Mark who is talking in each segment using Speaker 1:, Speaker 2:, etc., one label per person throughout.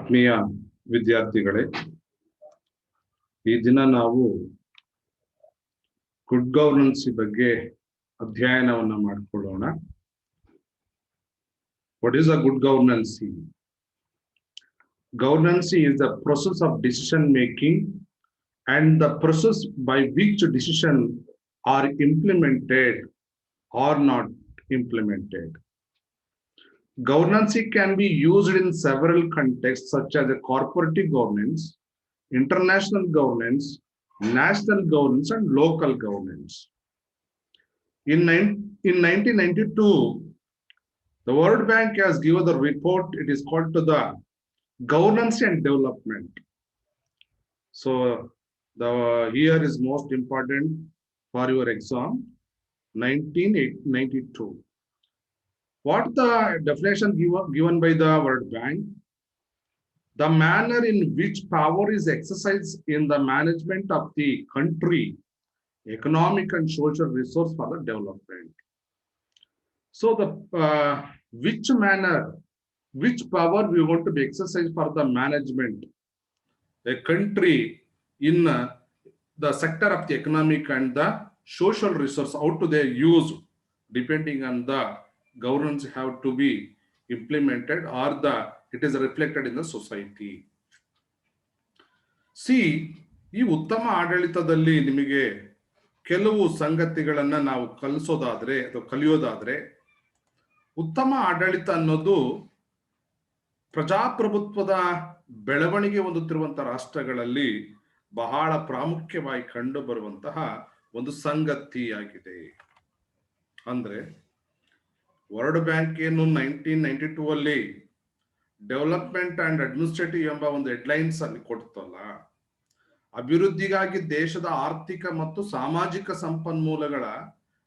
Speaker 1: ಆತ್ಮೀಯ ವಿದ್ಯಾರ್ಥಿಗಳೇ, ಈ ದಿನ ನಾವು ಗುಡ್ ಗವರ್ನೆನ್ಸ್ ಬಗ್ಗೆ ಅಧ್ಯಯನವನ್ನ ಮಾಡಿಕೊಳ್ಳೋಣ. What is a good governance? Governance is the process of decision making and the process by which decisions are implemented or not implemented. Governance can be used in several contexts such as a corporate governance, international governance, national governance, and local governance. In 1992, the World Bank has given the report. It is called to the governance and development. So the year is most important for your exam, 1992. What the definition given by the World Bank? The manner in which power is exercised in the management of the country, economic and social resource for the development. So the which power we want to be exercised for the management a country in the sector of the economic and the social resource, how to they use depending on the governance have to be implemented or it is reflected in the society. ಈ ಉತ್ತಮ ಆಡಳಿತದಲ್ಲಿ ನಿಮಗೆ ಕೆಲವು ಸಂಗತಿಗಳನ್ನ ನಾವು ಕಲಿಯೋದಾದ್ರೆ ಉತ್ತಮ ಆಡಳಿತ ಅನ್ನೋದು ಪ್ರಜಾಪ್ರಭುತ್ವದ ಬೆಳವಣಿಗೆ ಹೊಂದುತ್ತಿರುವಂತಹ ರಾಷ್ಟ್ರಗಳಲ್ಲಿ ಬಹಳ ಪ್ರಾಮುಖ್ಯವಾಗಿ ಕಂಡು ಬರುವಂತಹ ಒಂದು ಸಂಗತಿಯಾಗಿದೆ. ಅಂದ್ರೆ ವರ್ಲ್ಡ್ ಬ್ಯಾಂಕ್ ಏನು 1992 ಅಲ್ಲಿ ಡೆವಲಪ್ಮೆಂಟ್ ಅಂಡ್ ಅಡ್ಮಿನಿಸ್ಟ್ರೇಟಿವ್ ಎಂಬ ಒಂದು ಹೆಡ್ಲೈನ್ಸ್ ಅಲ್ಲಿ ಕೊಡ್ತಲ್ಲ, ಅಭಿವೃದ್ಧಿಗಾಗಿ ದೇಶದ ಆರ್ಥಿಕ ಮತ್ತು ಸಾಮಾಜಿಕ ಸಂಪನ್ಮೂಲಗಳ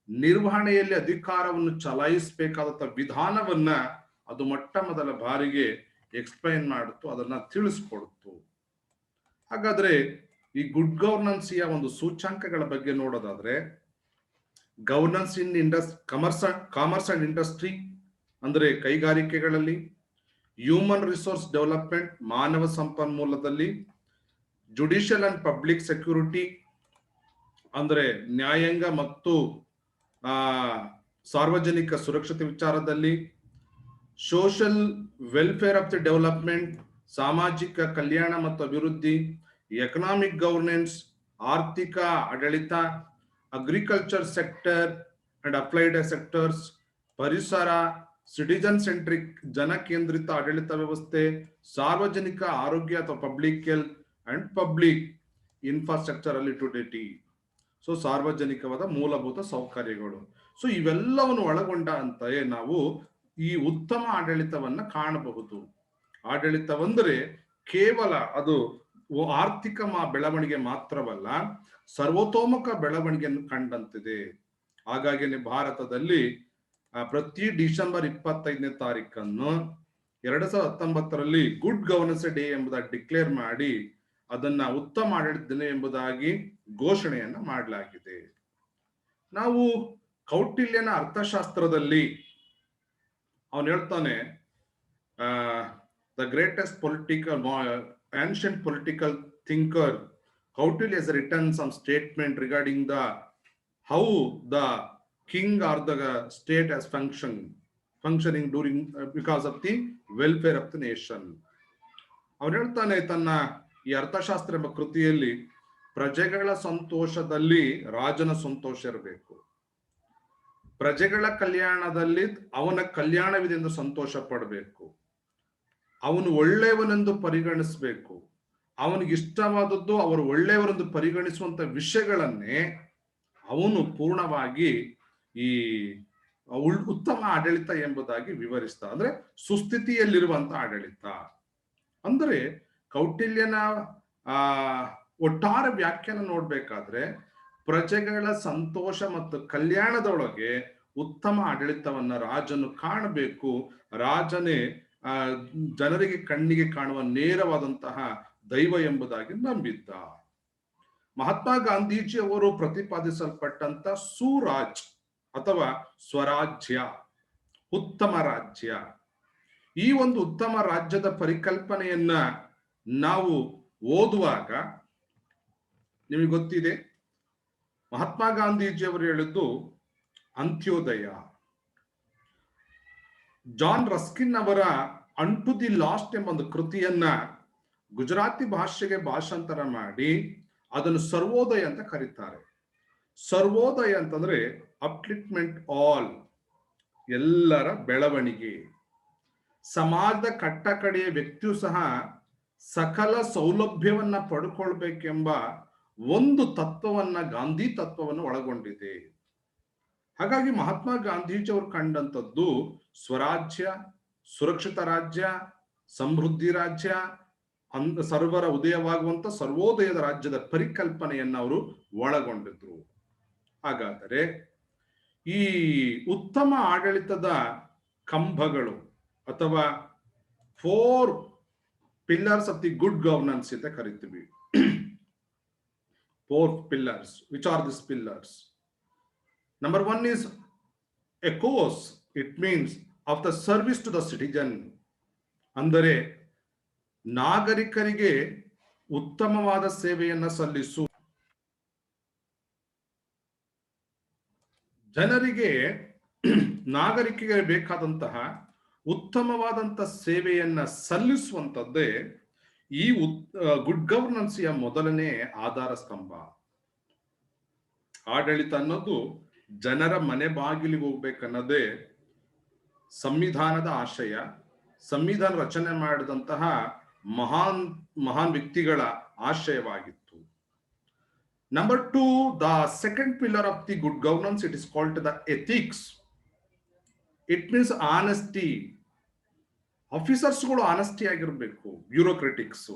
Speaker 1: ನಿರ್ವಹಣೆಯಲ್ಲಿ ಅಧಿಕಾರವನ್ನು ಚಲಾಯಿಸಬೇಕಾದ ವಿಧಾನವನ್ನ ಅದು ಮೊಟ್ಟ ಮೊದಲ ಬಾರಿಗೆ ಎಕ್ಸ್ಪ್ಲೈನ್ ಮಾಡುತ್ತು, ಅದನ್ನ ತಿಳಿಸ್ಕೊಡ್ತು. ಹಾಗಾದ್ರೆ ಈ ಗುಡ್ ಗವರ್ನೆನ್ಸಿಯ ಒಂದು ಸೂಚ್ಯಾಂಕಗಳ ಬಗ್ಗೆ ನೋಡೋದಾದ್ರೆ, governance in commerce and industry ಅಂದ್ರೆ ಕೈಗಾರಿಕೆಗಳಲ್ಲಿ, ಹ್ಯೂಮನ್ ರಿಸೋರ್ಸ್ ಡೆವಲಪ್ಮೆಂಟ್ ಮಾನವ ಸಂಪನ್ಮೂಲದಲ್ಲಿ, ಜುಡಿಷಿಯಲ್ ಅಂಡ್ ಪಬ್ಲಿಕ್ ಸೆಕ್ಯೂರಿಟಿ ಅಂದ್ರೆ ನ್ಯಾಯಾಂಗ ಮತ್ತು ಸಾರ್ವಜನಿಕ ಸುರಕ್ಷತೆ ವಿಚಾರದಲ್ಲಿ, social welfare of the development ಸಾಮಾಜಿಕ ಕಲ್ಯಾಣ ಮತ್ತು ಅಭಿವೃದ್ಧಿ, ಎಕನಾಮಿಕ್ ಗವರ್ನೆನ್ಸ್ ಆರ್ಥಿಕ ಆಡಳಿತ, agriculture sector and applied sectors, ಪರಿಸರ, ಸಿಟಿಜನ್ ಸೆಂಟ್ರಿಕ್ ಜನಕೇಂದ್ರಿತ ಆಡಳಿತ ವ್ಯವಸ್ಥೆ, ಸಾರ್ವಜನಿಕ ಆರೋಗ್ಯ ಅಥವಾ public health and public infrastructure ಲಿಟುಡಿಟಿ, ಸೊ ಸಾರ್ವಜನಿಕವಾದ ಮೂಲಭೂತ ಸೌಕರ್ಯಗಳು. ಸೊ ಇವೆಲ್ಲವನ್ನು ಒಳಗೊಂಡಂತೆ ನಾವು ಈ ಉತ್ತಮ ಆಡಳಿತವನ್ನ ಕಾಣಬಹುದು. ಆಡಳಿತವಂದ್ರೆ ಕೇವಲ ಅದು ಆರ್ಥಿಕ ಬೆಳವಣಿಗೆ ಮಾತ್ರವಲ್ಲ, ಸರ್ವತೋಮುಖ ಬೆಳವಣಿಗೆಯನ್ನು ಕಂಡಂತಿದೆ. ಹಾಗಾಗಿ ಭಾರತದಲ್ಲಿ ಪ್ರತಿ ಡಿಸೆಂಬರ್ 25ನೇ ತಾರೀಕನ್ನು 2019ರಲ್ಲಿ ಗುಡ್ ಗವರ್ನೆನ್ಸ್ ಡೇ ಎಂಬುದಾಗಿ ಡಿಕ್ಲೇರ್ ಮಾಡಿ ಅದನ್ನ ಉತ್ತಮ ಆಡಳಿತ ದಿನ ಎಂಬುದಾಗಿ ಘೋಷಣೆಯನ್ನ ಮಾಡಲಾಗಿದೆ. ನಾವು ಕೌಟಿಲ್ಯನ ಅರ್ಥಶಾಸ್ತ್ರದಲ್ಲಿ ಅವನು ಹೇಳ್ತಾನೆ, the greatest ancient political thinker Kautilya has written some statement regarding how the king or the state has functioning during because of the welfare of the nation. ಅವನು ಹೇಳ್ತಾನೆ ತನ್ನ ಈ ಅರ್ಥಶಾಸ್ತ್ರ ಎಂಬ ಕೃತಿಯಲ್ಲಿ, ಪ್ರಜೆಗಳ ಸಂತೋಷದಲ್ಲಿ ರಾಜನ ಸಂತೋಷ ಇರಬೇಕು, ಪ್ರಜೆಗಳ ಕಲ್ಯಾಣದಲ್ಲಿ ಅವನ ಕಲ್ಯಾಣವಿದೆ ಎಂದು ಸಂತೋಷ ಪಡಬೇಕು, ಅವನು ಒಳ್ಳೆಯವನೆಂದು ಪರಿಗಣಿಸಬೇಕು, ಅವನಿಗೆ ಇಷ್ಟವಾದದ್ದು ಅವರು ಒಳ್ಳೆಯವರೆಂದು ಪರಿಗಣಿಸುವಂತ ವಿಷಯಗಳನ್ನೇ ಅವನು ಪೂರ್ಣವಾಗಿ ಈ ಉತ್ತಮ ಆಡಳಿತ ಎಂಬುದಾಗಿ ವಿವರಿಸ್ತಾ, ಅಂದ್ರೆ ಸುಸ್ಥಿತಿಯಲ್ಲಿರುವಂತ ಆಡಳಿತ. ಅಂದ್ರೆ ಕೌಟಿಲ್ಯನ ಒಟ್ಟಾರೆ ವ್ಯಾಖ್ಯಾನ ನೋಡ್ಬೇಕಾದ್ರೆ ಪ್ರಜೆಗಳ ಸಂತೋಷ ಮತ್ತು ಕಲ್ಯಾಣದೊಳಗೆ ಉತ್ತಮ ಆಡಳಿತವನ್ನ ರಾಜನು ಕಾಣಬೇಕು. ರಾಜನೇ ಜನರಿಗೆ ಕಣ್ಣಿಗೆ ಕಾಣುವ ನೇರವಾದಂತಹ ದೈವ ಎಂಬುದಾಗಿ ನಂಬಿದ್ದ. ಮಹಾತ್ಮ ಗಾಂಧೀಜಿ ಅವರು ಪ್ರತಿಪಾದಿಸಲ್ಪಟ್ಟಂತ ಸುರಾಜ್ ಅಥವಾ ಸ್ವರಾಜ್ಯ, ಉತ್ತಮ ರಾಜ್ಯ, ಈ ಒಂದು ಉತ್ತಮ ರಾಜ್ಯದ ಪರಿಕಲ್ಪನೆಯನ್ನ ನಾವು ಓದುವಾಗ ನಿಮಗೆ ಗೊತ್ತಿದೆ, ಮಹಾತ್ಮ ಗಾಂಧೀಜಿಯವರು ಹೇಳಿದ್ದು ಅಂತ್ಯೋದಯ. ಜಾನ್ ರಸ್ಕಿನ್ ಅವರ ಅನ್ ಟು ದಿ ಲಾಸ್ಟ್ ಎಂಬ ಒಂದು ಕೃತಿಯನ್ನ ಗುಜರಾತಿ ಭಾಷೆಗೆ ಭಾಷಾಂತರ ಮಾಡಿ ಅದನ್ನು ಸರ್ವೋದಯ ಅಂತ ಕರೀತಾರೆ. ಸರ್ವೋದಯ ಅಂತಂದ್ರೆ ಅಪ್ಲಿಫ್ಟ್ಮೆಂಟ್ ಆಲ್, ಎಲ್ಲರ ಬೆಳವಣಿಗೆ. ಸಮಾಜದ ಕಟ್ಟಕಡೆಯ ವ್ಯಕ್ತಿಯು ಸಹ ಸಕಲ ಸೌಲಭ್ಯವನ್ನ ಪಡ್ಕೊಳ್ಬೇಕೆಂಬ ಒಂದು ತತ್ವವನ್ನ, ಗಾಂಧಿ ತತ್ವವನ್ನು ಒಳಗೊಂಡಿದೆ. ಹಾಗಾಗಿ ಮಹಾತ್ಮ ಗಾಂಧೀಜಿ ಅವರು ಕಂಡಂಥದ್ದು ಸ್ವರಾಜ್ಯ, ಸುರಕ್ಷಿತ ರಾಜ್ಯ, ಸಮೃದ್ಧಿ ರಾಜ್ಯ, ಸರ್ವರ ಉದಯವಾಗುವಂತ ಸರ್ವೋದಯದ ರಾಜ್ಯದ ಪರಿಕಲ್ಪನೆಯನ್ನು ಅವರು ಒಳಗೊಂಡಿದ್ರು. ಹಾಗಾದರೆ ಈ ಉತ್ತಮ ಆಡಳಿತದ ಕಂಬಗಳು ಅಥವಾ 4 pillars of the good governance ಅಂತ ಕರಿತೀವಿ. 4 pillars. Which are these pillars? Number 1 is ecos. It means of the service to the citizen. ಅಂದರೆ ನಾಗರಿಕರಿಗೆ ಉತ್ತಮವಾದ ಸೇವೆಯನ್ನ ಸಲ್ಲಿಸು. ಜನರಿಗೆ, ನಾಗರಿಕರಿಗೆ ಬೇಕಾದಂತಹ ಉತ್ತಮವಾದಂತಹ ಸೇವೆಯನ್ನ ಸಲ್ಲಿಸುವಂತದ್ದೇ ಈ ಗುಡ್ ಗವರ್ನೆನ್ಸ್ಯ ಮೊದಲನೇ ಆಧಾರ ಸ್ತಂಭ. ಆಡಳಿತ ಅನ್ನೋದು ಜನರ ಮನೆ ಬಾಗಿಲಿಗೆ ಹೋಗ್ಬೇಕನ್ನೋದೇ ಸಂವಿಧಾನದ ಆಶಯ. ಸಂವಿಧಾನ ರಚನೆ ಮಾಡಿದಂತಹ ಮಹಾನ್ ವ್ಯಕ್ತಿಗಳ ಆಶಯವಾಗಿತ್ತು. Number 2, the second pillar of the good governance, it is called the ethics. It means honesty. ಆಫೀಸರ್ಸ್ಗಳು ಆನೆಸ್ಟಿ ಆಗಿರಬೇಕು. Bureaucratics,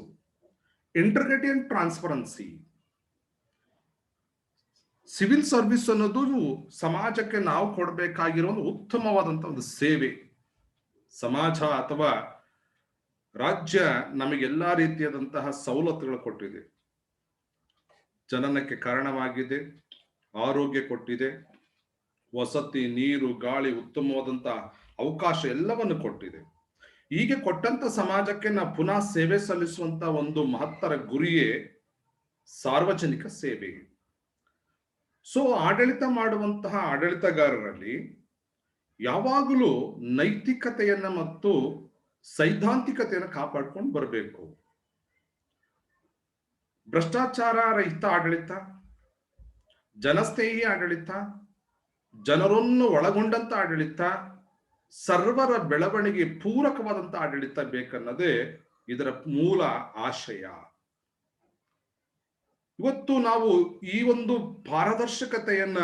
Speaker 1: integrity and transparency. Civil service ಅನ್ನೋದು ಸಮಾಜಕ್ಕೆ ನಾವು ಕೊಡಬೇಕಾಗಿರೋ ಒಂದು ಉತ್ತಮವಾದಂತ ಒಂದು ಸೇವೆ. ಸಮಾಜ ಅಥವಾ ರಾಜ್ಯ ನಮಗೆಲ್ಲಾ ರೀತಿಯಾದಂತಹ ಸವಲತ್ತುಗಳು ಕೊಟ್ಟಿದೆ. ಜನನಕ್ಕೆ ಕಾರಣವಾಗಿದೆ, ಆರೋಗ್ಯ ಕೊಟ್ಟಿದೆ, ವಸತಿ, ನೀರು, ಗಾಳಿ, ಉತ್ತಮವಾದಂತಹ ಅವಕಾಶ ಎಲ್ಲವನ್ನು ಕೊಟ್ಟಿದೆ. ಹೀಗೆ ಕೊಟ್ಟಂತ ಸಮಾಜಕ್ಕೆ ನಾವು ಪುನಃ ಸೇವೆ ಸಲ್ಲಿಸುವಂತ ಒಂದು ಮಹತ್ತರ ಗುರಿಯೇ ಸಾರ್ವಜನಿಕ ಸೇವೆ. ಸೊ ಆಡಳಿತ ಮಾಡುವಂತಹ ಆಡಳಿತಗಾರರಲ್ಲಿ ಯಾವಾಗಲೂ ನೈತಿಕತೆಯನ್ನ ಮತ್ತು ಸೈದ್ಧಾಂತಿಕತೆಯನ್ನು ಕಾಪಾಡ್ಕೊಂಡು ಬರಬೇಕು. ಭ್ರಷ್ಟಾಚಾರ ರಹಿತ ಆಡಳಿತ, ಜನಸ್ನೇಹಿ ಆಡಳಿತ, ಜನರನ್ನು ಒಳಗೊಂಡಂತ ಆಡಳಿತ, ಸರ್ವರ ಬೆಳವಣಿಗೆ ಪೂರಕವಾದಂತ ಆಡಳಿತ ಬೇಕನ್ನೋದೇ ಇದರ ಮೂಲ ಆಶಯ. ಇವತ್ತು ನಾವು ಈ ಒಂದು ಪಾರದರ್ಶಕತೆಯನ್ನ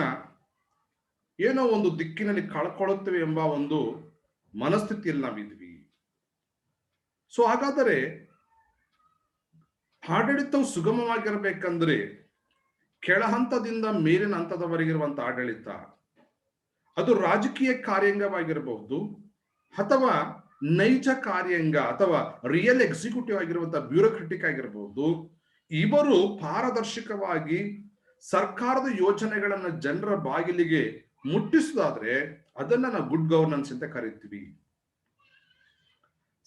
Speaker 1: ಏನೋ ಒಂದು ದಿಕ್ಕಿನಲ್ಲಿ ಕಳ್ಕೊಳ್ಳುತ್ತೇವೆ ಎಂಬ ಒಂದು ಮನಸ್ಥಿತಿಯಲ್ಲಿ ನಾವಿದ್ವಿ. ಸೊ ಹಾಗಾದರೆ ಆಡಳಿತವು ಸುಗಮವಾಗಿರ್ಬೇಕಂದ್ರೆ ಕೆಳ ಹಂತದಿಂದ ಮೇಲಿನ ಹಂತದವರೆಗಿರುವಂತ ಆಡಳಿತ, ಅದು ರಾಜಕೀಯ ಕಾರ್ಯಾಂಗವಾಗಿರಬಹುದು ಅಥವಾ ನೈಜ ಕಾರ್ಯಾಂಗ ಅಥವಾ ರಿಯಲ್ ಎಕ್ಸಿಕ್ಯೂಟಿವ್ ಆಗಿರುವಂತಹ ಬ್ಯೂರೋಕ್ರೆಟಿಕ್ ಆಗಿರಬಹುದು, ಇವರು ಪಾರದರ್ಶಕವಾಗಿ ಸರ್ಕಾರದ ಯೋಜನೆಗಳನ್ನ ಜನರ ಬಾಗಿಲಿಗೆ ಮುಟ್ಟಿಸುವುದಾದ್ರೆ ಅದನ್ನ ನಾವು ಗುಡ್ ಗವರ್ನೆನ್ಸ್ ಅಂತ ಕರಿತೀವಿ.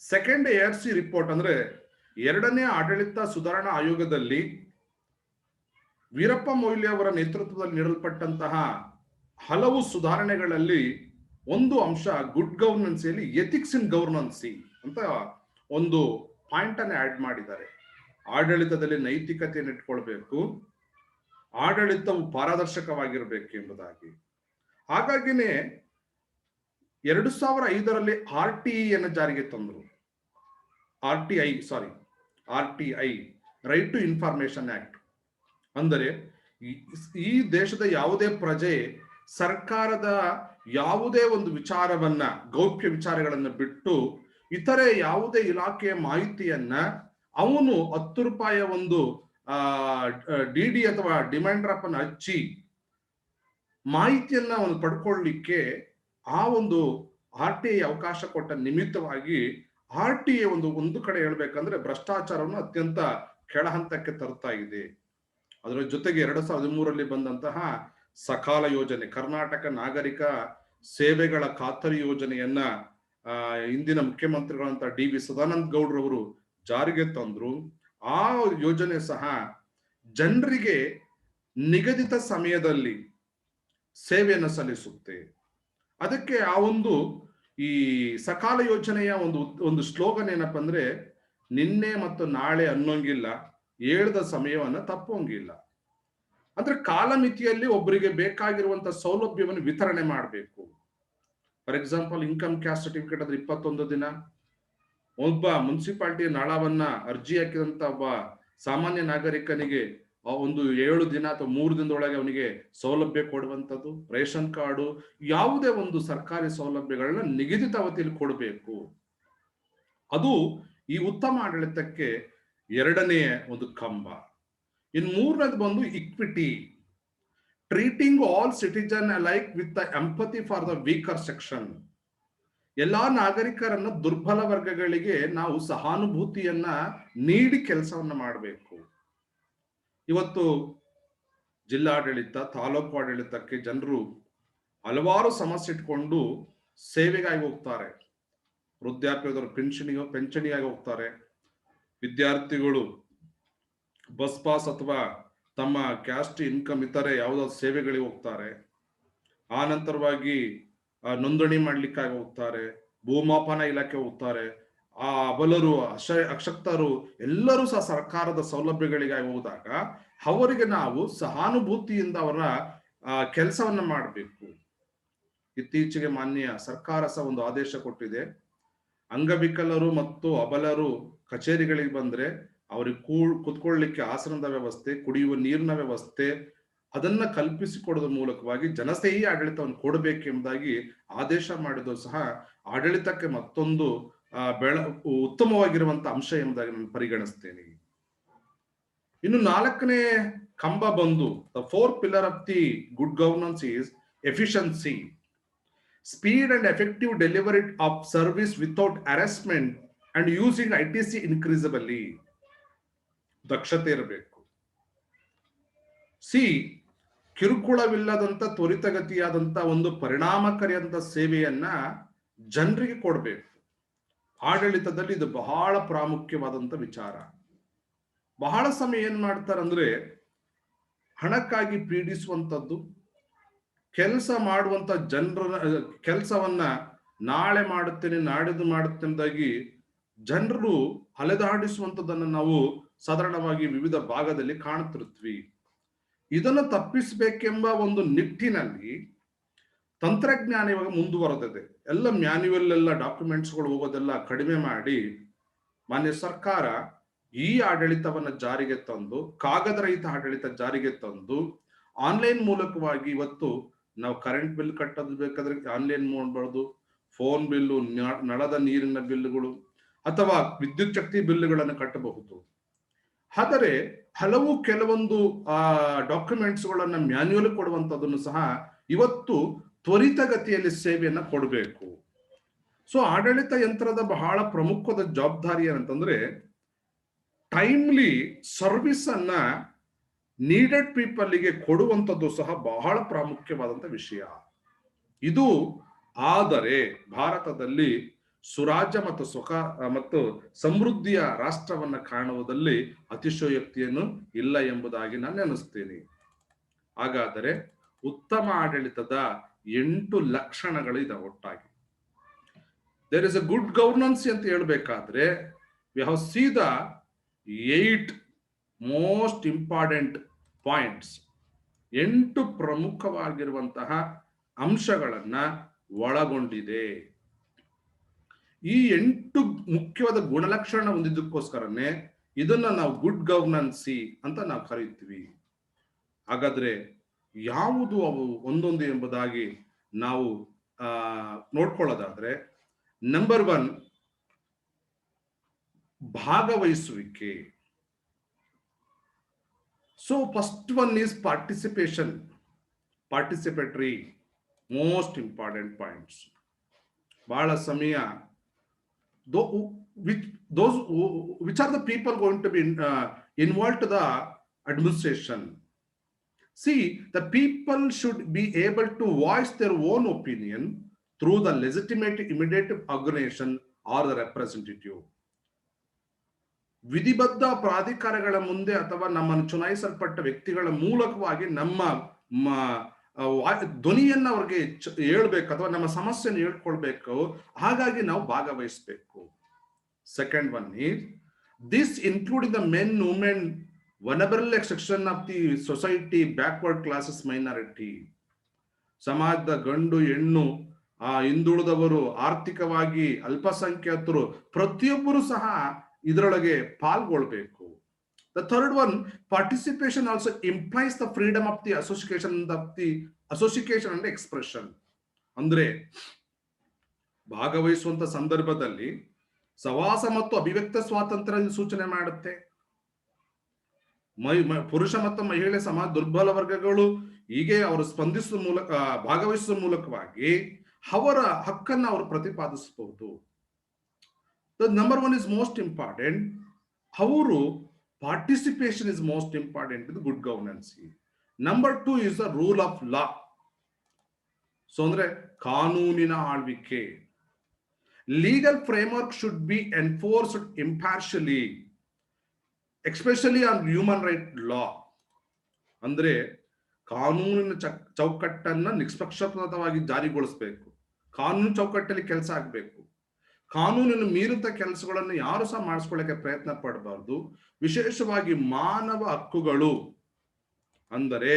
Speaker 1: ಸೆಕೆಂಡ್ ARC ರಿಪೋರ್ಟ್ ಅಂದ್ರೆ ಎರಡನೇ ಆಡಳಿತ ಸುಧಾರಣಾ ಆಯೋಗದಲ್ಲಿ ವೀರಪ್ಪ ಮೊಯ್ಲಿ ಅವರ ನೇತೃತ್ವದಲ್ಲಿ ನೀಡಲ್ಪಟ್ಟಂತಹ ಹಲವು ಸುಧಾರಣೆಗಳಲ್ಲಿ ಒಂದು ಅಂಶ ಗುಡ್ ಗವರ್ನೆನ್ಸ್ ಅಲ್ಲಿ ಎಥಿಕ್ಸ್ ಇನ್ ಗವರ್ನೆನ್ಸಿ ಅಂತ ಒಂದು ಪಾಯಿಂಟ್ ಅನ್ನು ಆಡ್ ಮಾಡಿದ್ದಾರೆ. ಆಡಳಿತದಲ್ಲಿ ನೈತಿಕತೆಯನ್ನು ಇಟ್ಕೊಳ್ಬೇಕು, ಆಡಳಿತವು ಪಾರದರ್ಶಕವಾಗಿರ್ಬೇಕು ಎಂಬುದಾಗಿ. ಹಾಗಾಗಿನೇ 2005ರಲ್ಲಿ RTI ಅನ್ನು ಜಾರಿಗೆ ತಂದರು. RTI, right to information act. ಅಂದರೆ ಈ ದೇಶದ ಯಾವುದೇ ಪ್ರಜೆ ಸರ್ಕಾರದ ಯಾವುದೇ ಒಂದು ವಿಚಾರವನ್ನ, ಗೌಪ್ಯ ವಿಚಾರಗಳನ್ನ ಬಿಟ್ಟು ಇತರೆ ಯಾವುದೇ ಇಲಾಖೆಯ ಮಾಹಿತಿಯನ್ನ ಅವನು 10 ರೂಪಾಯಿಯ ಒಂದು DD ಅಥವಾ ಡಿಮ್ಯಾಂಡ್ ಡ್ರಾಫ್ಟ್ ಅನ್ನು ಹಚ್ಚಿ ಮಾಹಿತಿಯನ್ನ ಅವನು ಪಡ್ಕೊಳ್ಳಿಕ್ಕೆ ಆ ಒಂದು RTI ಅವಕಾಶ ಕೊಟ್ಟ ನಿಮಿತ್ತವಾಗಿ RTI ಒಂದು ಕಡೆ ಹೇಳ್ಬೇಕಂದ್ರೆ ಭ್ರಷ್ಟಾಚಾರವನ್ನು ಅತ್ಯಂತ ಕೆಳ ಹಂತಕ್ಕೆ ತರ್ತಾ ಇದೆ. ಅದರ ಜೊತೆಗೆ 2013ರಲ್ಲಿ ಬಂದಂತಹ ಸಕಾಲ ಯೋಜನೆ, ಕರ್ನಾಟಕ ನಾಗರಿಕ ಸೇವೆಗಳ ಖಾತರಿ ಯೋಜನೆಯನ್ನ ಇಂದಿನ ಮುಖ್ಯಮಂತ್ರಿಗಳಂತ ಡಿ.ವಿ. ಸದಾನಂದ ಗೌಡ್ರವರು ಜಾರಿಗೆ ತಂದ್ರು. ಆ ಯೋಜನೆ ಸಹ ಜನರಿಗೆ ನಿಗದಿತ ಸಮಯದಲ್ಲಿ ಸೇವೆಯನ್ನು ಸಲ್ಲಿಸುತ್ತೆ. ಅದಕ್ಕೆ ಆ ಒಂದು ಈ ಸಕಾಲ ಯೋಜನೆಯ ಒಂದು ಸ್ಲೋಗನ್ ಏನಪ್ಪ ಅಂದ್ರೆ, ನಿನ್ನೆ ಮತ್ತು ನಾಳೆ ಅನ್ನೋಂಗಿಲ್ಲ, ಹೇಳ್ದ ಸಮಯವನ್ನ ತಪ್ಪೋಂಗಿಲ್ಲ. ಅಂದ್ರೆ ಕಾಲಮಿತಿಯಲ್ಲಿ ಒಬ್ಬರಿಗೆ ಬೇಕಾಗಿರುವಂತ ಸೌಲಭ್ಯವನ್ನು ವಿತರಣೆ ಮಾಡಬೇಕು. For example, income caste certificate ಅಂದ್ರೆ 21 ದಿನ. ಒಬ್ಬ ಮುನ್ಸಿಪಾಲಿಟಿ ನಾಳವನ್ನ ಅರ್ಜಿ ಹಾಕಿದಂತ ಒಬ್ಬ ಸಾಮಾನ್ಯ ನಾಗರಿಕನಿಗೆ ಒಂದು 7 ದಿನ ಅಥವಾ 3 ದಿನದೊಳಗೆ ಅವನಿಗೆ ಸೌಲಭ್ಯ ಕೊಡುವಂಥದ್ದು. ರೇಷನ್ ಕಾರ್ಡು, ಯಾವುದೇ ಒಂದು ಸರ್ಕಾರಿ ಸೌಲಭ್ಯಗಳನ್ನ ನಿಗದಿತ ಅವಧಿಯಲ್ಲಿ ಕೊಡಬೇಕು. ಅದು ಈ ಉತ್ತಮ ಆಡಳಿತಕ್ಕೆ ಎರಡನೆಯ ಒಂದು ಕಂಬ. ಇನ್ನು ಮೂರನೇದು ಬಂದು equity, treating all citizen alike with the empathy for the weaker section. ಎಲ್ಲಾ ನಾಗರಿಕರನ್ನ ದುರ್ಬಲ ವರ್ಗಗಳಿಗೆ ನಾವು ಸಹಾನುಭೂತಿಯನ್ನ ನೀಡಿ ಕೆಲಸವನ್ನ ಮಾಡಬೇಕು. ಇವತ್ತು ಜಿಲ್ಲಾಡಳಿತ, ತಾಲೂಕು ಆಡಳಿತಕ್ಕೆ ಜನರು ಹಲವಾರು ಸಮಸ್ಯೆ ಇಟ್ಕೊಂಡು ಸೇವೆಗಾಗಿ ಹೋಗ್ತಾರೆ. ವೃದ್ಧಾಪ್ಯದವರು ಪೆನ್ಷನಿಗಾಗಿ ಹೋಗ್ತಾರೆ. ವಿದ್ಯಾರ್ಥಿಗಳು ಬಸ್ ಪಾಸ್ ಅಥವಾ ತಮ್ಮ ಕ್ಯಾಸ್ಟ್ ಇನ್ಕಮ್ ಇತರೆ ಯಾವುದಾದ್ರು ಸೇವೆಗಳಿಗೆ ಹೋಗ್ತಾರೆ. ಆ ನಂತರವಾಗಿ ನೋಂದಣಿ ಮಾಡ್ಲಿಕ್ಕಾಗಿ ಹೋಗ್ತಾರೆ. ಭೂಮಾಪನ ಇಲಾಖೆ ಹೋಗ್ತಾರೆ. ಆ ಅಬಲರು, ಅಶಕ್ತರು ಎಲ್ಲರೂ ಸಹ ಸರ್ಕಾರದ ಸೌಲಭ್ಯಗಳಿಗಾಗಿ ಹೋದಾಗ ಅವರಿಗೆ ನಾವು ಸಹಾನುಭೂತಿಯಿಂದ ಅವರ ಕೆಲಸವನ್ನ ಮಾಡಬೇಕು. ಇತ್ತೀಚೆಗೆ ಮಾನ್ಯ ಸರ್ಕಾರ ಸಹ ಒಂದು ಆದೇಶ ಕೊಟ್ಟಿದೆ. ಅಂಗವಿಕಲರು ಮತ್ತು ಅಬಲರು ಕಚೇರಿಗಳಿಗೆ ಬಂದ್ರೆ ಅವ್ರಿಗೆ ಕುತ್ಕೊಳ್ಳಿಕ್ಕೆ ಆಸನದ ವ್ಯವಸ್ಥೆ, ಕುಡಿಯುವ ನೀರಿನ ವ್ಯವಸ್ಥೆ ಅದನ್ನ ಕಲ್ಪಿಸಿಕೊಡೋದ್ರ ಮೂಲಕವಾಗಿ ಜನಸ್ನೇಹಿ ಆಡಳಿತವನ್ನು ಕೊಡಬೇಕೆಂಬುದಾಗಿ ಆದೇಶ ಮಾಡಿದ್ರು ಸಹ ಆಡಳಿತಕ್ಕೆ ಮತ್ತೊಂದು ಉತ್ತಮವಾಗಿರುವಂತ ಅಂಶ ಎಂಬುದಾಗಿ ನಾನು ಪರಿಗಣಿಸ್ತೇನೆ. ಇನ್ನು 4ನೇ ಕಂಬ ಬಂದು the 4th pillar of the good governance is efficiency, speed and effective delivery of service without harassment and using ITC increasingly. ದಕ್ಷತೆ ಇರಬೇಕು. ಕಿರುಕುಳವಿಲ್ಲದಂತ ತ್ವರಿತಗತಿಯಾದಂತ ಒಂದು ಪರಿಣಾಮಕಾರಿಯಾದಂತ ಸೇವೆಯನ್ನ ಜನರಿಗೆ ಕೊಡಬೇಕು. ಆಡಳಿತದಲ್ಲಿ ಇದು ಬಹಳ ಪ್ರಾಮುಖ್ಯವಾದಂತ ವಿಚಾರ. ಬಹಳ ಸಮಯ ಏನ್ ಮಾಡ್ತಾರಂದ್ರೆ ಹಣಕ್ಕಾಗಿ ಪೀಡಿಸುವಂಥದ್ದು, ಕೆಲಸ ಮಾಡುವಂತ ಜನರ ಕೆಲಸವನ್ನ ನಾಳೆ ಮಾಡುತ್ತೇನೆ, ನಾಡಿದ್ದು ಮಾಡುತ್ತೇನೆಂದಾಗಿ ಜನರು ಅಲೆದಾಡಿಸುವಂಥದ್ದನ್ನು ನಾವು ಸಾಧಾರಣವಾಗಿ ವಿವಿಧ ಭಾಗದಲ್ಲಿ ಕಾಣುತ್ತಿರ್ತೀವಿ. ಇದನ್ನು ತಪ್ಪಿಸಬೇಕೆಂಬ ಒಂದು ನಿಟ್ಟಿನಲ್ಲಿ ತಂತ್ರಜ್ಞಾನ ಇವಾಗ ಮುಂದುವರೆದಿದೆ. ಎಲ್ಲ ಮ್ಯಾನ್ಯುವಲ್ ಎಲ್ಲ ಡಾಕ್ಯುಮೆಂಟ್ಸ್ಗಳು ಹೋಗೋದೆಲ್ಲ ಕಡಿಮೆ ಮಾಡಿ ಮಾನ್ಯ ಸರ್ಕಾರ ಈ ಆಡಳಿತವನ್ನ ಜಾರಿಗೆ ತಂದು, ಕಾಗದ ರಹಿತ ಆಡಳಿತ ಜಾರಿಗೆ ತಂದು, ಆನ್ಲೈನ್ ಮೂಲಕವಾಗಿ ಇವತ್ತು ನಾವು ಕರೆಂಟ್ ಬಿಲ್ ಕಟ್ಟೋದು ಬೇಕಾದ್ರೆ ಆನ್ಲೈನ್ ಮಾಡಬಹುದು, ಫೋನ್ ಬಿಲ್ಲು, ನಳದ ನೀರಿನ ಬಿಲ್ಗಳು ಅಥವಾ ವಿದ್ಯುತ್ ಶಕ್ತಿ ಬಿಲ್ಗಳನ್ನು ಕಟ್ಟಬಹುದು. ಆದರೆ ಕೆಲವೊಂದು ಡಾಕ್ಯುಮೆಂಟ್ಸ್ ಗಳನ್ನ ಮ್ಯಾನ್ಯುವಲ್ ಕೊಡುವಂತದನ್ನು ಸಹ ಇವತ್ತು ತ್ವರಿತಗತಿಯಲ್ಲಿ ಸೇವೆಯನ್ನ ಕೊಡಬೇಕು. ಸೊ ಆಡಳಿತ ಯಂತ್ರದ ಬಹಳ ಪ್ರಮುಖವಾದ ಜವಾಬ್ದಾರಿ ಏನಂತಂದ್ರೆ ಟೈಮ್ಲಿ ಸರ್ವಿಸ್ ಅನ್ನ ನೀಡೆಡ್ ಪೀಪಲ್ಗೆ ಕೊಡುವಂಥದ್ದು ಸಹ ಬಹಳ ಪ್ರಾಮುಖ್ಯವಾದಂತ ವಿಷಯ. ಇದು ಆದರೆ ಭಾರತದಲ್ಲಿ ಸುರಾಜ್ಯ ಮತ್ತು ಮತ್ತು ಸಮೃದ್ಧಿಯ ರಾಷ್ಟ್ರವನ್ನ ಕಾಣುವುದಲ್ಲಿ ಅತಿಶಯೋಕ್ತಿಯನ್ನು ಇಲ್ಲ ಎಂಬುದಾಗಿ ನಾನು ನೆನೆಸ್ತೇನೆ. ಹಾಗಾದರೆ ಉತ್ತಮ ಆಡಳಿತದ 8 ಲಕ್ಷಣಗಳಿದೆ ಒಟ್ಟಾಗಿ. There is a good governance ಅಂತ ಹೇಳ್ಬೇಕಾದ್ರೆ we have see the 8 most important points. 8 ಪ್ರಮುಖವಾಗಿರುವಂತಹ ಅಂಶಗಳನ್ನ ಒಳಗೊಂಡಿದೆ. ಈ 8 ಮುಖ್ಯವಾದ ಗುಣಲಕ್ಷಣ ಹೊಂದಿದ್ದಕ್ಕೋಸ್ಕರನೇ ಇದನ್ನ ನಾವು ಗುಡ್ ಗವರ್ನೆನ್ಸಿ ಅಂತ ನಾವು ಕರೀತೀವಿ. ಹಾಗಾದ್ರೆ ಯಾವುದು ಅವು ಒಂದೊಂದು ಎಂಬುದಾಗಿ ನಾವು ನೋಡ್ಕೊಳ್ಳೋದಾದ್ರೆ, ನಂಬರ್ 1 ಭಾಗವಹಿಸುವಿಕೆ. So first one is participatory, most important points. ಬಹಳ ಸಮಯ which are the people going to be involved to the administration. See, the people should be able to voice their own opinion through the legitimate immediate organization or the representative. ವಿಧಿಬದ್ಧ ಪ್ರಾಧಿಕಾರಗಳ ಮುಂದೆ ಅಥವಾ ನಮ್ಮನ್ನು ಚುನಾಯಿಸಲ್ಪಟ್ಟ ವ್ಯಕ್ತಿಗಳ ಮೂಲಕವಾಗಿ ನಮ್ಮ ಧ್ವನಿಯನ್ನ ಅವ್ರಿಗೆ ಹೇಳ್ಬೇಕು ಅಥವಾ ನಮ್ಮ ಸಮಸ್ಯೆಯನ್ನು ಹೇಳ್ಕೊಳ್ಬೇಕು. ಹಾಗಾಗಿ ನಾವು ಭಾಗವಹಿಸಬೇಕು. Second one is this including the men, women, vulnerable section of the society, backward classes, minority. ಸಮಾಜದ ಗಂಡು ಹೆಣ್ಣು, ಹಿಂದುಳಿದವರು, ಆರ್ಥಿಕವಾಗಿ ಅಲ್ಪಸಂಖ್ಯಾತರು, ಪ್ರತಿಯೊಬ್ಬರು ಸಹ ಇದರೊಳಗೆ ಪಾಲ್ಗೊಳ್ಬೇಕು. The third one, participation also implies the freedom of the association and expression. ಅಂದ್ರೆ ಭಾಗವಹಿಸುವಂತ ಸಂದರ್ಭದಲ್ಲಿ ಸವಾಸ ಮತ್ತು ಅಭಿವ್ಯಕ್ತ ಸ್ವಾತಂತ್ರ್ಯ ಸೂಚನೆ ಮಾಡುತ್ತೆ. ಪುರುಷ ಮತ್ತು ಮಹಿಳೆ ಸಮಾಜ ದುರ್ಬಲ ವರ್ಗಗಳು ಹೀಗೆ ಅವರು ಸ್ಪಂದಿಸುವ ಮೂಲಕ, ಭಾಗವಹಿಸುವ ಮೂಲಕವಾಗಿ ಅವರ ಹಕ್ಕನ್ನು ಅವರು ಪ್ರತಿಪಾದಿಸಬಹುದು. Number one is most important. ಅವರು participation is most important in good governance. Number two is the rule of law. So ಅಂದ್ರೆ ಕಾನೂನಿನ ಆಳ್ವಿಕೆ. Legal framework should be enforced impartially, especially on human right law. ಅಂದ್ರೆ ಕಾನೂನಿನ ಚೌಕಟ್ಟನ್ನ ನಿಷ್ಪಕ್ಷಪಾತವಾಗಿ ಜಾರಿಗೊಳಿಸಬೇಕು. ಕಾನೂನು ಚೌಕಟ್ಟಲ್ಲಿ ಕೆಲಸ ಆಗ್ಬೇಕು. ಕಾನೂನಿನ ಮೀರಿದ ಕೆಲಸಗಳನ್ನು ಯಾರು ಸಹ ಮಾಡಿಸ್ಕೊಳ್ಳಕ್ಕೆ ಪ್ರಯತ್ನ ಪಡಬಾರ್ದು. ವಿಶೇಷವಾಗಿ ಮಾನವ ಹಕ್ಕುಗಳು ಅಂದರೆ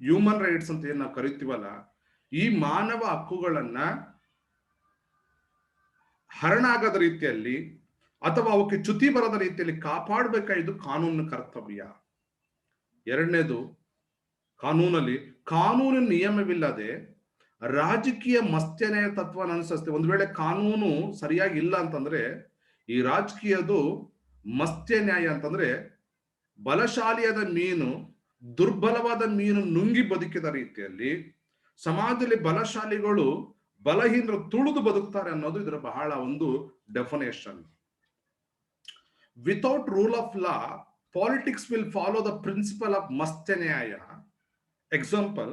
Speaker 1: ಹ್ಯೂಮನ್ ರೈಟ್ಸ್ ಅಂತ ಏನ್ ನಾವು ಕರಿತೀವಲ್ಲ, ಈ ಮಾನವ ಹಕ್ಕುಗಳನ್ನ ಹರಣಾಗದ ರೀತಿಯಲ್ಲಿ ಅಥವಾ ಅವಕ್ಕೆ ಚ್ಯುತಿ ಬರದ ರೀತಿಯಲ್ಲಿ ಕಾಪಾಡಬೇಕಾಗಿದ್ದು ಕಾನೂನಿನ ಕರ್ತವ್ಯ. ಎರಡನೇದು, ಕಾನೂನಲ್ಲಿ ಕಾನೂನಿನ ನಿಯಮವಿಲ್ಲದೆ ರಾಜಕೀಯ ಮಸ್ತ್ಯನ್ಯಾಯ ತತ್ವ ಅನುಸರಿಸುತ್ತೆ. ಒಂದು ವೇಳೆ ಕಾನೂನು ಸರಿಯಾಗಿ ಇಲ್ಲ ಅಂತಂದ್ರೆ ಈ ರಾಜಕೀಯದು ಮಸ್ತ್ಯನ್ಯಾಯ ಅಂತಂದ್ರೆ ಬಲಶಾಲಿಯಾದ ಮೀನು ದುರ್ಬಲವಾದ ಮೀನು ನುಂಗಿ ಬದುಕಿದ ರೀತಿಯಲ್ಲಿ ಸಮಾಜದಲ್ಲಿ ಬಲಶಾಲಿಗಳು ಬಲಹೀನರು ತುಳಿದು ಬದುಕ್ತಾರೆ ಅನ್ನೋದು ಇದರ ಬಹಳ ಒಂದು definition. Without rule of law, politics will follow the principle of mastanyaya. Example,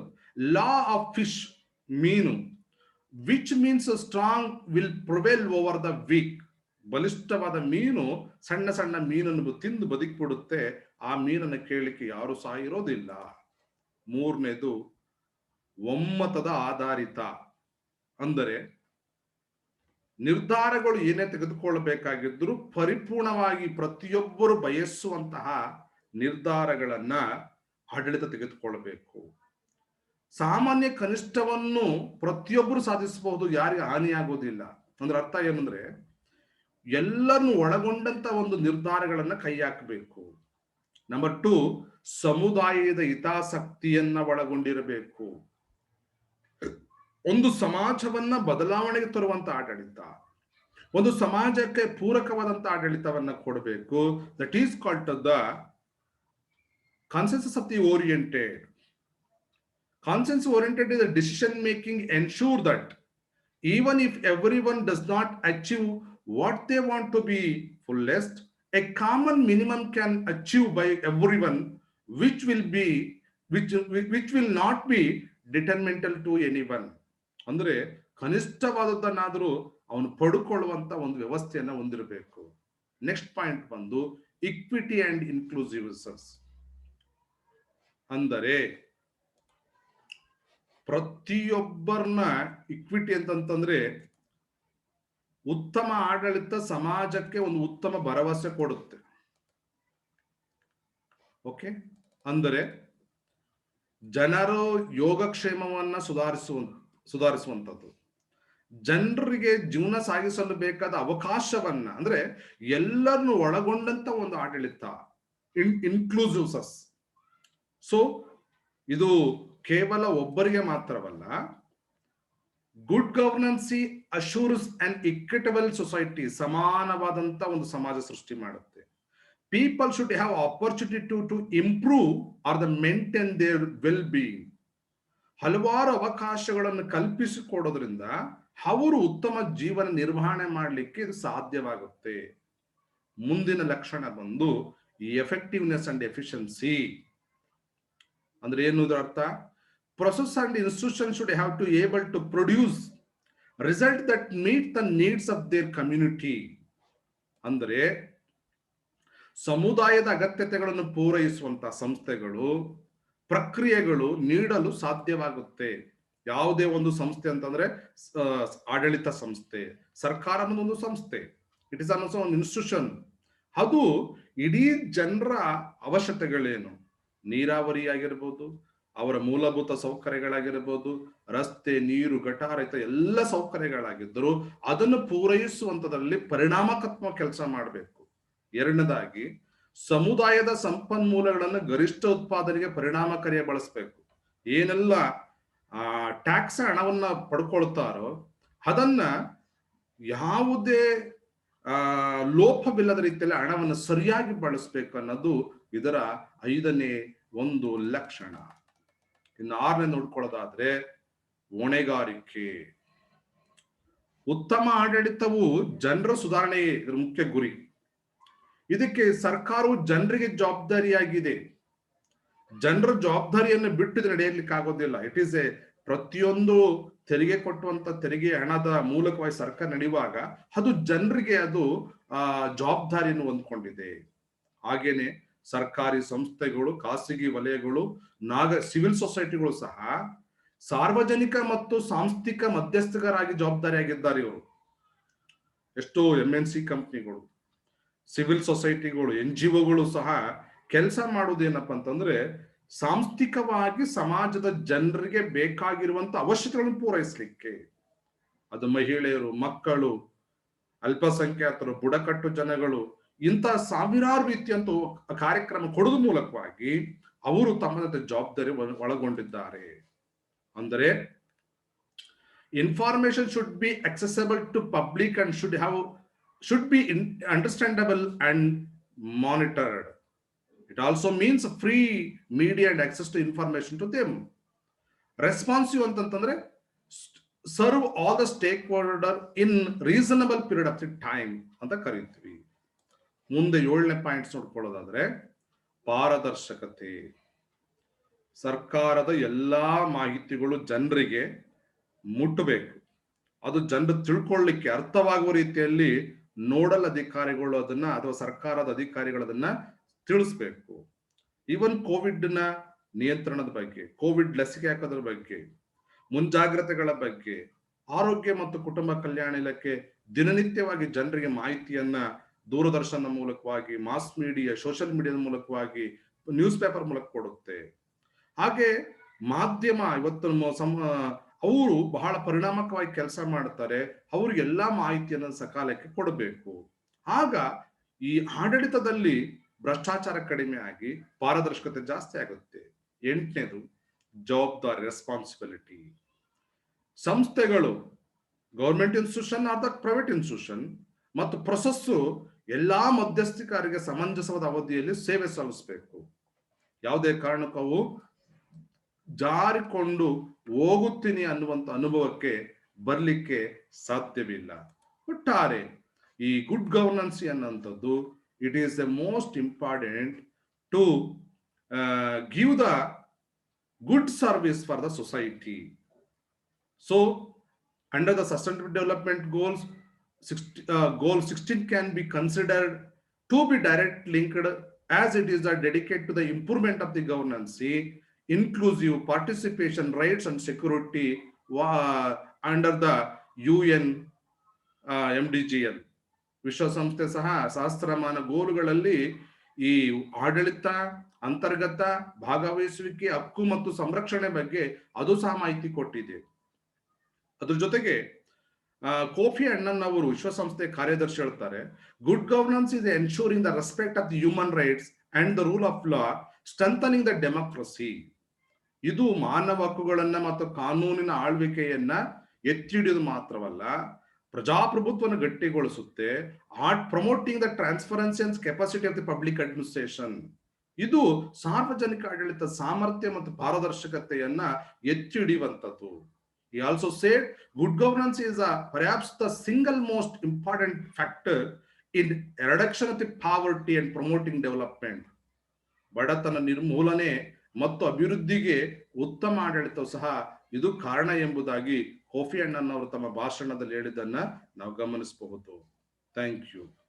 Speaker 1: law of fish, meenu, which means a strong will prevail over the weak. ಬಲಿಷ್ಠವಾದ ಮೀನು ಸಣ್ಣ ಸಣ್ಣ ಮೀನನ್ನು ತಿಂದು ಬದುಕಿಬಿಡುತ್ತೆ. ಆ ಮೀನನ್ನು ಕೇಳಲಿಕ್ಕೆ ಯಾರು ಸಹ ಇರೋದಿಲ್ಲ. ಮೂರನೇದು, ಒಮ್ಮತದ ಆಧಾರಿತ. ಅಂದರೆ ನಿರ್ಧಾರಗಳು ಏನೇ ತೆಗೆದುಕೊಳ್ಳಬೇಕಾಗಿದ್ರು ಪರಿಪೂರ್ಣವಾಗಿ ಪ್ರತಿಯೊಬ್ಬರು ಬಯಸುವಂತಹ ನಿರ್ಧಾರಗಳನ್ನ ಆಡಳಿತ ತೆಗೆದುಕೊಳ್ಳಬೇಕು. ಸಾಮಾನ್ಯ ಕನಿಷ್ಠವನ್ನು ಪ್ರತಿಯೊಬ್ಬರು ಸಾಧಿಸಬಹುದು, ಯಾರಿಗೆ ಹಾನಿಯಾಗೋದಿಲ್ಲ. ಅಂದ್ರೆ ಅರ್ಥ ಏನಂದ್ರೆ ಎಲ್ಲರನ್ನು ಒಳಗೊಂಡಂತ ಒಂದು ನಿರ್ಧಾರಗಳನ್ನ ಕೈ ಹಾಕಬೇಕು. ನಂಬರ್ ಟೂ, ಸಮುದಾಯದ ಹಿತಾಸಕ್ತಿಯನ್ನ ಒಳಗೊಂಡಿರಬೇಕು. ಒಂದು ಸಮಾಜವನ್ನ ಬದಲಾವಣೆಗೆ ತರುವಂತ ಆಡಳಿತ, ಒಂದು ಸಮಾಜಕ್ಕೆ ಪೂರಕವಾದಂತ ಆಡಳಿತವನ್ನ ಕೊಡಬೇಕು. That is called the consensus of the oriented. Consensus oriented is decision making ensure that even if everyone does not achieve what they want to be fullest, a common minimum can achieve by everyone, which will not be detrimental to anyone. ಅಂದ್ರೆ ಕನಿಷ್ಠವಾದದ್ದನ್ನಾದರೂ ಅವನು ಪಡ್ಕೊಳ್ಳುವಂತ ಒಂದು ವ್ಯವಸ್ಥೆಯನ್ನ ಹೊಂದಿರಬೇಕು. Next point ಬಂದು equity and inclusiveness. ಅಂದರೆ ಪ್ರತಿಯೊಬ್ಬರನ್ನ equity ಅಂತಂತಂದ್ರೆ ಉತ್ತಮ ಆಡಳಿತ ಸಮಾಜಕ್ಕೆ ಒಂದು ಉತ್ತಮ ಭರವಸೆ ಕೊಡುತ್ತೆ. ಓಕೆ, ಅಂದರೆ ಜನರು ಯೋಗಕ್ಷೇಮವನ್ನ ಸುಧಾರಿಸುವಂಥದ್ದು, ಜನರಿಗೆ ಜೀವನ ಸಾಗಿಸಲು ಬೇಕಾದ ಅವಕಾಶವನ್ನ, ಅಂದ್ರೆ ಎಲ್ಲರನ್ನು ಒಳಗೊಂಡಂತ ಒಂದು ಆಡಳಿತ, ಇನ್ಕ್ಲೂಸಿವ್ನೆಸ್. ಸೊ ಇದು ಕೇವಲ ಒಬ್ಬರಿಗೆ ಮಾತ್ರವಲ್ಲ. Good governance assures and equitable society, ಸಮಾನವಾದಂತ ಒಂದು ಸಮಾಜ ಸೃಷ್ಟಿ ಮಾಡುತ್ತೆ. People should have opportunity to improve or the maintain their well being. ಹಲವಾರು ಅವಕಾಶಗಳನ್ನು ಕಲ್ಪಿಸಿಕೊಡೋದ್ರಿಂದ ಅವರು ಉತ್ತಮ ಜೀವನ ನಿರ್ವಹಣೆ ಮಾಡಲಿಕ್ಕೆ ಇದು ಸಾಧ್ಯವಾಗುತ್ತೆ. ಮುಂದಿನ ಲಕ್ಷಣ ಬಂದು ಎಫೆಕ್ಟಿವ್ನೆಸ್ ಅಂಡ್ ಎಫಿಷಿಯನ್ಸಿ. ಅಂದ್ರೆ ಏನು ಇದರ ಅರ್ಥ? Process and institutions should have to able to produce result that meet the needs of their community. ಅಂದರೆ ಸಮುದಾಯದ ಅಗತ್ಯತೆಗಳನ್ನು ಪೂರೈಸುವಂತಹ ಸಂಸ್ಥೆಗಳು, ಪ್ರಕ್ರಿಯೆಗಳು ನೀಡಲು ಸಾಧ್ಯವಾಗುತ್ತೆ. ಯಾವುದೇ ಒಂದು ಸಂಸ್ಥೆ ಅಂತಂದ್ರೆ ಆಡಳಿತ ಸಂಸ್ಥೆ, ಸರ್ಕಾರ ಅನ್ನೋದೊಂದು ಸಂಸ್ಥೆ, ಇಟ್ ಇಸ್ ಆಲ್ಸೋ ಒಂದು ಇನ್ಸ್ಟಿಟ್ಯೂಷನ್. ಅದು ಇಡೀ ಜನರ ಅವಶ್ಯಕತೆಗಳೇನು, ನೀರಾವರಿ ಆಗಿರ್ಬೋದು, ಅವರ ಮೂಲಭೂತ ಸೌಕರ್ಯಗಳಾಗಿರ್ಬೋದು, ರಸ್ತೆ, ನೀರು, ಗಟಾರ ಎಲ್ಲ ಸೌಕರ್ಯಗಳಾಗಿದ್ದರೂ ಅದನ್ನು ಪೂರೈಸುವಂತದ್ರಲ್ಲಿ ಪರಿಣಾಮಕಾತ್ಮಕ ಕೆಲಸ ಮಾಡಬೇಕು. ಎರಡನೇದಾಗಿ ಸಮುದಾಯದ ಸಂಪನ್ಮೂಲಗಳನ್ನು ಗರಿಷ್ಠ ಉತ್ಪಾದನೆಗೆ ಪರಿಣಾಮಕಾರಿಯಾಗಿ ಬಳಸಬೇಕು. ಏನೆಲ್ಲ ಟ್ಯಾಕ್ಸ್ ಹಣವನ್ನ ಪಡ್ಕೊಳ್ತಾರೋ ಅದನ್ನ ಯಾವುದೇ ಲೋಪವಿಲ್ಲದ ರೀತಿಯಲ್ಲಿ ಹಣವನ್ನು ಸರಿಯಾಗಿ ಬಳಸಬೇಕು ಅನ್ನೋದು ಇದರ 5ನೇ ಒಂದು ಲಕ್ಷಣ. ಇನ್ನು 6ನೇ ನೋಡ್ಕೊಳ್ಳೋದಾದ್ರೆ ಹೊಣೆಗಾರಿಕೆ. ಉತ್ತಮ ಆಡಳಿತವು ಜನರ ಸುಧಾರಣೆ ಇದರ ಮುಖ್ಯ ಗುರಿ. ಇದಕ್ಕೆ ಸರ್ಕಾರವು ಜನರಿಗೆ ಜವಾಬ್ದಾರಿಯಾಗಿದೆ. ಜನರ ಜವಾಬ್ದಾರಿಯನ್ನು ಬಿಟ್ಟು ನಡೆಯಲಿಕ್ಕೆ ಆಗೋದಿಲ್ಲ. ಇಟ್ ಈಸ್ ಎ ಪ್ರತಿಯೊಂದು ತೆರಿಗೆ ಕೊಟ್ಟುವಂತ ತೆರಿಗೆ ಹಣದ ಮೂಲಕವಾಗಿ ಸರ್ಕಾರ ನಡೆಯುವಾಗ ಅದು ಜನರಿಗೆ ಅದು ಜವಾಬ್ದಾರಿಯನ್ನು ಹೊಂದ್ಕೊಂಡಿದೆ. ಹಾಗೇನೆ ಸರ್ಕಾರಿ ಸಂಸ್ಥೆಗಳು, ಖಾಸಗಿ ವಲಯಗಳು, ಸಿವಿಲ್ ಸೊಸೈಟಿಗಳು ಸಹ ಸಾರ್ವಜನಿಕ ಮತ್ತು ಸಾಂಸ್ಥಿಕ ಮಧ್ಯಸ್ಥರಾಗಿ ಜವಾಬ್ದಾರಿಯಾಗಿದ್ದಾರೆ. ಇವರು ಎಷ್ಟೋ MNC ಕಂಪ್ನಿಗಳು, ಸಿವಿಲ್ ಸೊಸೈಟಿಗಳು, NGOಗಳು ಸಹ ಕೆಲಸ ಮಾಡುವುದೇನಪ್ಪ ಅಂತಂದ್ರೆ ಸಾಂಸ್ಥಿಕವಾಗಿ ಸಮಾಜದ ಜನರಿಗೆ ಬೇಕಾಗಿರುವಂತ ಅವಶ್ಯಕತೆಗಳನ್ನು ಪೂರೈಸಲಿಕ್ಕೆ. ಅದು ಮಹಿಳೆಯರು, ಮಕ್ಕಳು, ಅಲ್ಪಸಂಖ್ಯಾತರು, ಬುಡಕಟ್ಟು ಜನಗಳು, ಇಂತಹ ಸಾವಿರಾರು ರೀತಿಯಂತ ಕಾರ್ಯಕ್ರಮ ಕೊಡುವ ಮೂಲಕವಾಗಿ ಅವರು ತಮ್ಮ ಜವಾಬ್ದಾರಿ ಒಳಗೊಂಡಿದ್ದಾರೆ. ಅಂದರೆ information should be accessible to public and should be understandable and monitored. It also means free media and access to information to them. Responsive ಅಂತಂದ್ರೆ serve all the stake holder in reasonable period of the time ಅಂತ ಕರೀತೀವಿ. ಮುಂದೆ 7ನೇ points ನೋಡ್ಕೊಳ್ಳೋದಾದ್ರೆ ಪಾರದರ್ಶಕತೆ. ಸರ್ಕಾರದ ಎಲ್ಲಾ ಮಾಹಿತಿಗಳು ಜನರಿಗೆ ಮುಟ್ಟಬೇಕು. ಅದು ಜನರು ತಿಳ್ಕೊಳ್ಳಿಕ್ಕೆ ಅರ್ಥವಾಗುವ ರೀತಿಯಲ್ಲಿ ನೋಡಲ್ ಅಧಿಕಾರಿಗಳು ಅದನ್ನ ಅಥವಾ ಸರ್ಕಾರದ ಅಧಿಕಾರಿಗಳು ಅದನ್ನ ತಿಳಿಸ್ಬೇಕು. ಈವನ್ ಕೋವಿಡ್ನ ನಿಯಂತ್ರಣದ ಬಗ್ಗೆ, ಕೋವಿಡ್ ಲಸಿಕೆ ಹಾಕೋದ್ರ ಬಗ್ಗೆ, ಮುಂಜಾಗ್ರತೆಗಳ ಬಗ್ಗೆ ಆರೋಗ್ಯ ಮತ್ತು ಕುಟುಂಬ ಕಲ್ಯಾಣ ಇಲಾಖೆ ದಿನನಿತ್ಯವಾಗಿ ಜನರಿಗೆ ಮಾಹಿತಿಯನ್ನ ದೂರದರ್ಶನ ಮೂಲಕವಾಗಿ, ಮಾಸ್ ಮೀಡಿಯಾ, ಸೋಷಿಯಲ್ ಮೀಡಿಯಾದ ಮೂಲಕವಾಗಿ, ನ್ಯೂಸ್ ಪೇಪರ್ ಮೂಲಕ ಕೊಡುತ್ತೆ. ಹಾಗೆ ಮಾಧ್ಯಮ ಇವತ್ತು ಅವರು ಬಹಳ ಪರಿಣಾಮಕವಾಗಿ ಕೆಲಸ ಮಾಡ್ತಾರೆ. ಅವ್ರಿಗೆಲ್ಲಾ ಮಾಹಿತಿಯನ್ನು ಸಕಾಲಕ್ಕೆ ಕೊಡಬೇಕು. ಆಗ ಈ ಆಡಳಿತದಲ್ಲಿ ಭ್ರಷ್ಟಾಚಾರ ಕಡಿಮೆ ಆಗಿ ಪಾರದರ್ಶಕತೆ ಜಾಸ್ತಿ ಆಗುತ್ತೆ. 8ನೇದು ಜವಾಬ್ದಾರಿ, ರೆಸ್ಪಾನ್ಸಿಬಿಲಿಟಿ. ಸಂಸ್ಥೆಗಳು, government institution are the private institution, ಮತ್ತು ಪ್ರೊಸೆಸ್ಸು ಎಲ್ಲಾ ಮಧ್ಯಸ್ಥಿಕರಿಗೆ ಸಮಂಜಸವಾದ ಅವಧಿಯಲ್ಲಿ ಸೇವೆ ಸಲ್ಲಿಸಬೇಕು. ಯಾವುದೇ ಕಾರಣಕ್ಕೂ ಅವು ಜಾರಿಕೊಂಡು ಹೋಗುತ್ತೀನಿ ಅನ್ನುವಂತ ಅನುಭವಕ್ಕೆ ಬರ್ಲಿಕ್ಕೆ ಸಾಧ್ಯವಿಲ್ಲ. ಒಟ್ಟಾರೆ ಈ ಗುಡ್ ಗವರ್ನೆನ್ಸ್ ಅನ್ನುವಂಥದ್ದು it is the most important to give the good service for the society. So under the sustainable development goals, goal 16 can be considered to be direct linked as it is dedicated to the improvement of the governance, inclusive participation, rights and security under the UN MDGL. ವಿಶ್ವಸಂಸ್ಥೆ ಸಹ ಸಹಸ್ರಮಾನ ಗೋಲುಗಳಲ್ಲಿ ಈ ಆಡಳಿತ, ಅಂತರ್ಗತ ಭಾಗವಹಿಸುವಿಕೆ, ಹಕ್ಕು ಮತ್ತು ಸಂರಕ್ಷಣೆ ಬಗ್ಗೆ ಅದು ಸಹ ಮಾಹಿತಿ ಕೊಟ್ಟಿದೆ. ಅದ್ರ ಜೊತೆಗೆ ಕೋಫಿ ಅಣ್ಣನ್ ಅವರು ವಿಶ್ವಸಂಸ್ಥೆ ಕಾರ್ಯದರ್ಶಿ ಹೇಳ್ತಾರೆ, good governance is ensuring the respect of the human rights and the rule of law, strengthening the democracy. ಇದು ಮಾನವ ಹಕ್ಕುಗಳನ್ನ ಮತ್ತು ಕಾನೂನಿನ ಆಳ್ವಿಕೆಯನ್ನ ಎತ್ತಿ ಹಿಡಿಯೋದು ಮಾತ್ರವಲ್ಲ, ಪ್ರಜಾಪ್ರಭುತ್ವವನ್ನು ಗಟ್ಟಿಗೊಳಿಸುತ್ತೆ. Promoting the transparency and capacity of the public administration. ಇದು ಸಾರ್ವಜನಿಕ ಆಡಳಿತ ಸಾಮರ್ಥ್ಯ ಮತ್ತು ಪಾರದರ್ಶಕತೆಯನ್ನ ಎತ್ತಿ ಹಿಡಿಯುವಂಥದ್ದು. He also said good governance is perhaps the single most important factor in reduction of the poverty and promoting development. ಬಡತನ ನಿರ್ಮೂಲನೆ ಮತ್ತು ಅಭಿವೃದ್ಧಿಗೆ ಉತ್ತಮ ಆಡಳಿತವು ಸಹ ಇದು ಕಾರಣ ಎಂಬುದಾಗಿ ಕೋಫಿ ಅಣ್ಣನ್ ಅವರು ತಮ್ಮ ಭಾಷಣದಲ್ಲಿ ಹೇಳಿದ್ದನ್ನ ನಾವು ಗಮನಿಸಬಹುದು. Thank you.